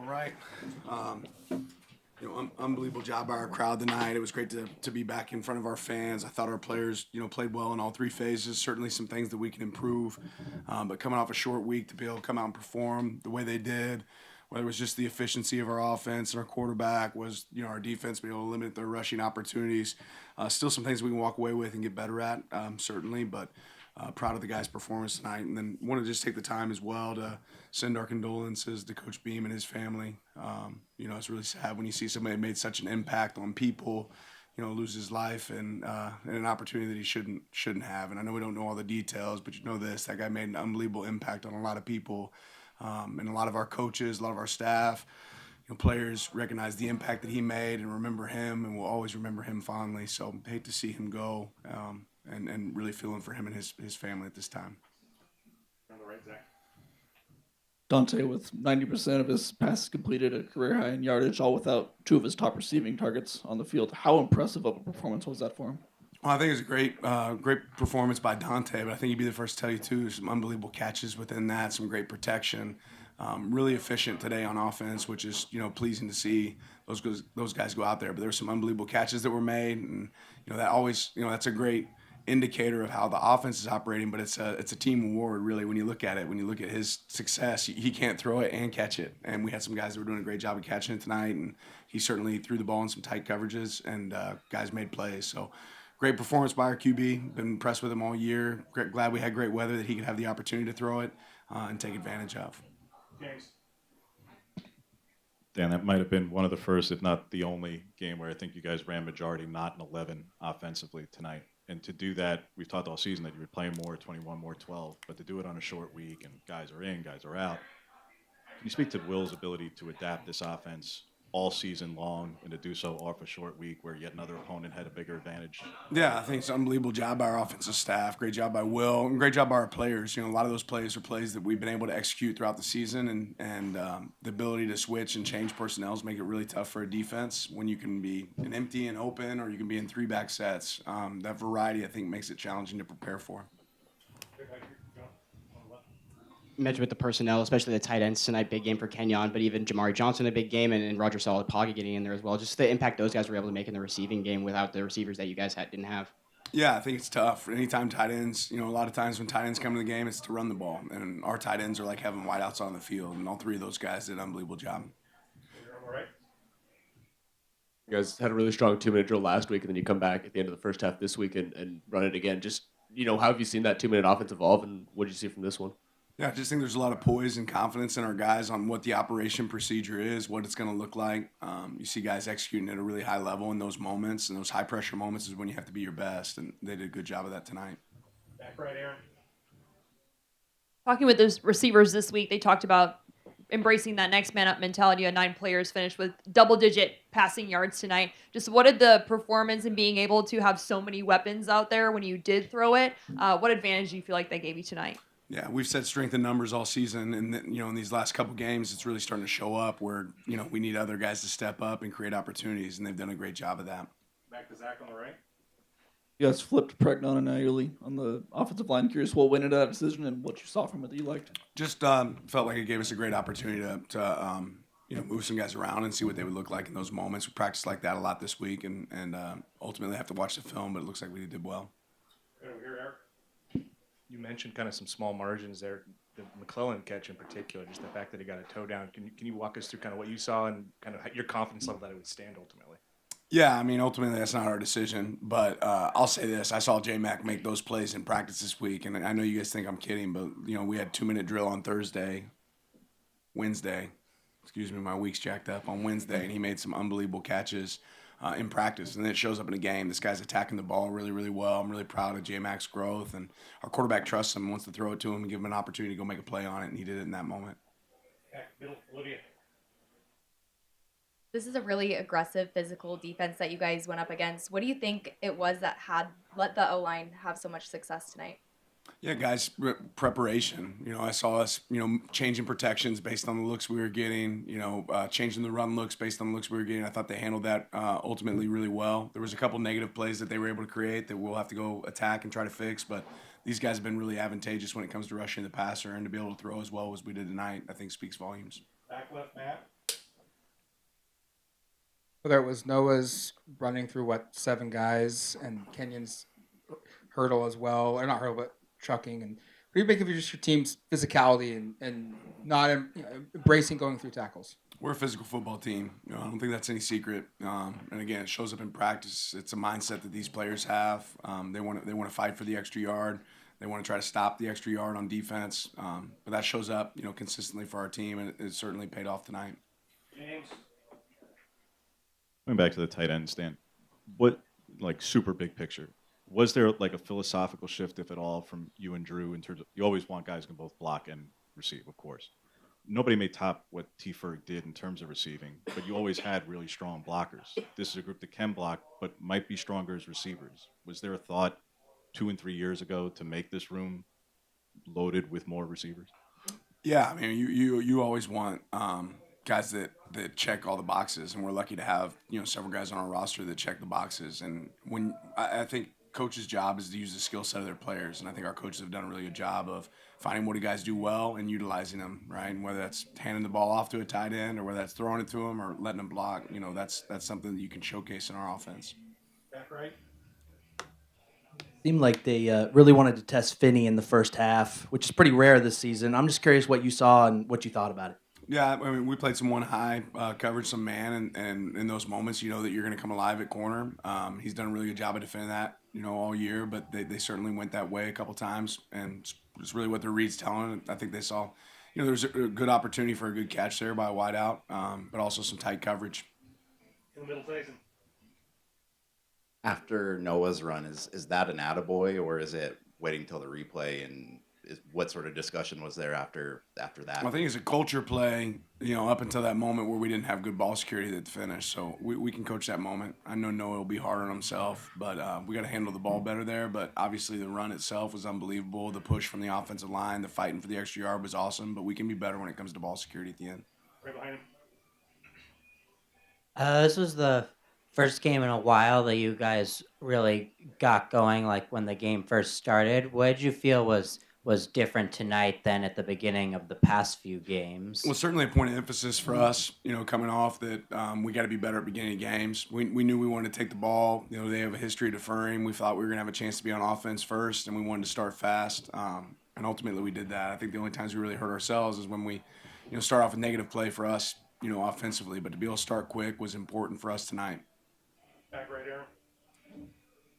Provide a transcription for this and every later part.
right. Unbelievable job by our crowd tonight. It was great to be back in front of our fans. I thought our players, played well in all three phases. Certainly some things that we can improve. But coming off a short week to be able to come out and perform the way they did, whether it was just the efficiency of our offense and our quarterback, was our defense being able to limit their rushing opportunities. Still some things we can walk away with and get better at, certainly. But proud of the guys' performance tonight, and then want to just take the time as well to send our condolences to Coach Beam and his family. It's really sad when you see somebody that made such an impact on people, lose his life and an opportunity that he shouldn't have. And I know we don't know all the details, but that guy made an unbelievable impact on a lot of people, and a lot of our coaches, a lot of our staff. Players recognize the impact that he made and remember him, and will always remember him fondly. So hate to see him go. And really feeling for him and his family at this time. On the right, Zach. Dante with 90% of his passes completed, a career high in yardage, all without two of his top receiving targets on the field. How impressive of a performance was that for him? Well, I think it was a great performance by Dante, but I think he'd be the first to tell you, too, there's some unbelievable catches within that, some great protection. Really efficient today on offense, which is, pleasing to see those guys go out there. But there were some unbelievable catches that were made, and, that always, that's a great indicator of how the offense is operating, but it's a team award, really, when you look at it. When you look at his success, he can't throw it and catch it. And we had some guys that were doing a great job of catching it tonight, and he certainly threw the ball in some tight coverages, and guys made plays. So great performance by our QB. Been impressed with him all year. Glad we had great weather that he could have the opportunity to throw it and take advantage of. James. Dan, that might have been one of the first, if not the only, game where I think you guys ran majority not in 11 offensively tonight. And to do that, we've talked all season that you would play more 21, more 12, but to do it on a short week and guys are in, guys are out. Can you speak to Will's ability to adapt this offense all season long and to do so off a short week where yet another opponent had a bigger advantage? Yeah, I think it's an unbelievable job by our offensive staff. Great job by Will, and great job by our players. A lot of those plays are plays that we've been able to execute throughout the season, and the ability to switch and change personnels make it really tough for a defense when you can be an empty and open, or you can be in three-back sets. That variety, I think, makes it challenging to prepare for. You mentioned with the personnel, especially the tight ends tonight, big game for Kenyon, but even Jamari Johnson, a big game, and Roger Solid-Pocket getting in there as well. Just the impact those guys were able to make in the receiving game without the receivers that you guys didn't have. Yeah, I think it's tough. Anytime tight ends, a lot of times when tight ends come to the game, it's to run the ball. And our tight ends are like having wideouts on the field, and all three of those guys did an unbelievable job. All right. You guys had a really strong 2-minute drill last week, and then you come back at the end of the first half this week and run it again. Just, how have you seen that 2-minute offense evolve, and what did you see from this one? Yeah, I just think there's a lot of poise and confidence in our guys on what the operation procedure is, what it's going to look like. You see guys executing at a really high level in those moments, and those high-pressure moments is when you have to be your best, and they did a good job of that tonight. Back right, Aaron. Talking with those receivers this week, they talked about embracing that next man up mentality. 9 players finished with double-digit passing yards tonight. Just what did the performance and being able to have so many weapons out there when you did throw it, what advantage do you feel like they gave you tonight? Yeah, we've said strength in numbers all season, and in these last couple games, it's really starting to show up where we need other guys to step up and create opportunities, and they've done a great job of that. Back to Zach on the right. You guys flipped Pregnon and Ayerly on the offensive line. Curious what went into that decision and what you saw from it that you liked. Just felt like it gave us a great opportunity to move some guys around and see what they would look like in those moments. We practiced like that a lot this week, and ultimately have to watch the film, but it looks like we did well. Over here, Eric. You mentioned kind of some small margins there, the McClellan catch in particular, just the fact that he got a toe down. Can you walk us through kind of what you saw and kind of your confidence level that it would stand ultimately? Yeah, I mean, ultimately that's not our decision, but I'll say this. I saw J-Mac make those plays in practice this week, and I know you guys think I'm kidding, but, we had 2-minute drill on Wednesday. Excuse me, my week's jacked up on Wednesday, and he made some unbelievable catches in practice, and then it shows up in a game. This guy's attacking the ball really, really well. I'm really proud of J-Mac's growth, and our quarterback trusts him, wants to throw it to him and give him an opportunity to go make a play on it, and he did it in that moment. Back middle, Olivia. This is a really aggressive physical defense that you guys went up against. What do you think it was that had let the O-line have so much success tonight? Yeah, guys, preparation. I saw us, changing protections based on the looks we were getting, changing the run looks based on the looks we were getting. I thought they handled that ultimately really well. There was a couple negative plays that they were able to create that we'll have to go attack and try to fix, but these guys have been really advantageous when it comes to rushing the passer, and to be able to throw as well as we did tonight, I think speaks volumes. Back left, Matt. whether it was Noah's running through 7 guys and Kenyon's hurdle as well, or not hurdle, but trucking, and what do you make of just your team's physicality and not embracing going through tackles? We're a physical football team. I don't think that's any secret. And again, it shows up in practice. It's a mindset that these players have. They want to fight for the extra yard. They want to try to stop the extra yard on defense. But that shows up, consistently for our team, and it certainly paid off tonight. James. Going back to the tight end stand, what, like, super big picture, was there like a philosophical shift, if at all, from you and Drew in terms of, you always want guys who can both block and receive, of course. Nobody may top what T. Ferg did in terms of receiving, but you always had really strong blockers. This is a group that can block, but might be stronger as receivers. Was there a thought 2 and 3 years ago to make this room loaded with more receivers? Yeah, I mean, you always want guys that check all the boxes, and we're lucky to have several guys on our roster that check the boxes. And when I think coach's job is to use the skill set of their players, and I think our coaches have done a really good job of finding what do guys do well and utilizing them, right? And whether that's handing the ball off to a tight end or whether that's throwing it to them or letting them block, that's something that you can showcase in our offense. Back right. Seemed like they really wanted to test Finney in the first half, which is pretty rare this season. I'm just curious what you saw and what you thought about it. Yeah, I mean, we played some one high coverage, some man, and in those moments, you know that you're going to come alive at corner. He's done a really good job of defending that, all year, but they certainly went that way a couple times, and it's really what their read's telling. I think they saw, there was a good opportunity for a good catch there by a wide out, but also some tight coverage. In the middle, Tyson. After Noah's run, is that an attaboy, or is it waiting till the replay, and what sort of discussion was there after that? I think it's a culture play, up until that moment where we didn't have good ball security at the finish. So we can coach that moment. I know Noah will be hard on himself, but we got to handle the ball better there. But obviously the run itself was unbelievable. The push from the offensive line, the fighting for the extra yard was awesome, but we can be better when it comes to ball security at the end. Right behind him. This was the first game in a while that you guys really got going, like when the game first started. What did you feel was different tonight than at the beginning of the past few games? Well, certainly a point of emphasis for us, coming off that we got to be better at beginning of games. We knew we wanted to take the ball. They have a history of deferring. We thought we were going to have a chance to be on offense first, and we wanted to start fast. And ultimately we did that. I think the only times we really hurt ourselves is when we, start off with negative play for us, offensively. But to be able to start quick was important for us tonight. Back right, Aaron.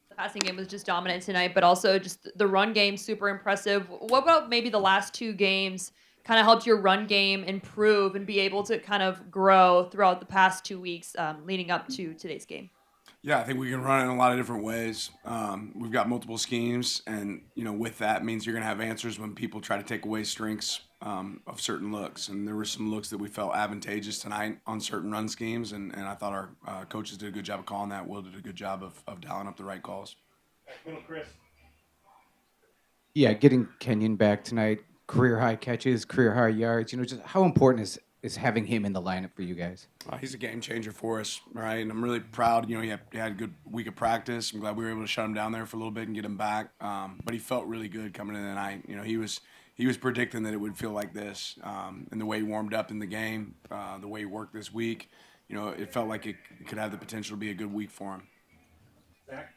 The passing game was just dominant tonight, but also just the run game super impressive. What about maybe the last 2 games kind of helped your run game improve and be able to kind of grow throughout the past 2 weeks leading up to today's game? Yeah, I think we can run it in a lot of different ways. We've got multiple schemes, and with that means you're going to have answers when people try to take away strengths of certain looks. And there were some looks that we felt advantageous tonight on certain run schemes, and I thought our coaches did a good job of calling that. Will did a good job of dialing up the right calls. Back middle, Chris. Yeah, getting Kenyon back tonight, career high catches, career high yards. Just how important is having him in the lineup for you guys? He's a game changer for us, right? And I'm really proud. He had a good week of practice. I'm glad we were able to shut him down there for a little bit and get him back. But he felt really good coming in tonight. He was predicting that it would feel like this, and the way he warmed up in the game, the way he worked this week, it felt like it could have the potential to be a good week for him. Zach.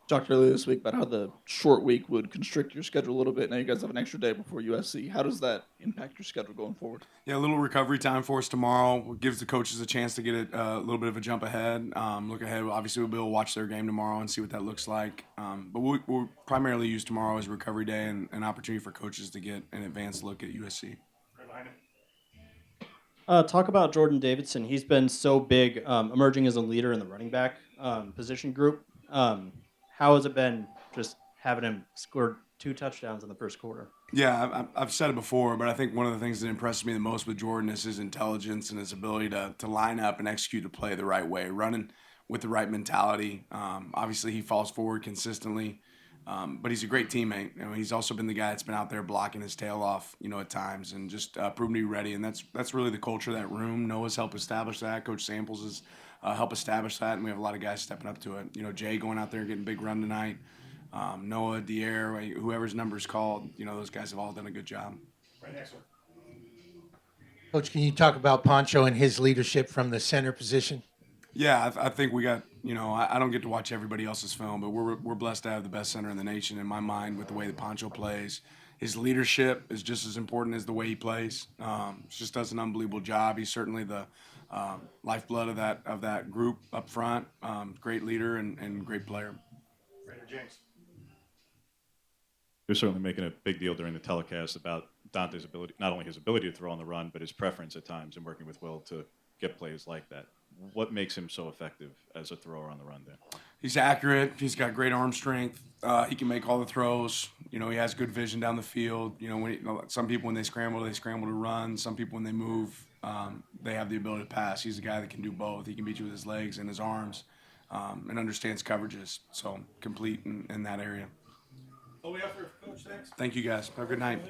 Talked earlier this week about how the short week would constrict your schedule a little bit. Now you guys have an extra day before USC. How does that impact your schedule going forward? Yeah, a little recovery time for us tomorrow. It gives the coaches a chance to get a little bit of a jump ahead. Look ahead. Obviously, we'll be able to watch their game tomorrow and see what that looks like. But we'll primarily use tomorrow as recovery day and an opportunity for coaches to get an advanced look at USC. Right behind him. Talk about Jordan Davidson. He's been so big, emerging as a leader in the running back position group. How has it been just having him score 2 touchdowns in the first quarter? Yeah, I've said it before, but I think one of the things that impressed me the most with Jordan is his intelligence and his ability to line up and execute the play the right way, running with the right mentality. Obviously, he falls forward consistently, but he's a great teammate. He's also been the guy that's been out there blocking his tail off, at times, and just proven to be ready. And that's really the culture of that room. Noah's helped establish that. Coach Samples has helped establish that, and we have a lot of guys stepping up to it. Jay going out there and getting a big run tonight. Noah, Dier, whoever's number's called, those guys have all done a good job. Right next one. Coach, can you talk about Poncho and his leadership from the center position? Yeah, I think we got, I don't get to watch everybody else's film, but we're blessed to have the best center in the nation in my mind with the way that Poncho plays. His leadership is just as important as the way he plays. Just does an unbelievable job. He's certainly the lifeblood of that group up front. Great leader and great player. Raider James. They're certainly making a big deal during the telecast about Dante's ability, not only his ability to throw on the run, but his preference at times in working with Will to get plays like that. What makes him so effective as a thrower on the run then? He's accurate. He's got great arm strength. He can make all the throws. He has good vision down the field. Some people when they scramble to run. Some people when they move, they have the ability to pass. He's a guy that can do both. He can beat you with his legs and his arms, and understands coverages. So complete in that area. Oh, we have for Coach. Thanks. Thank you guys. Have a good night.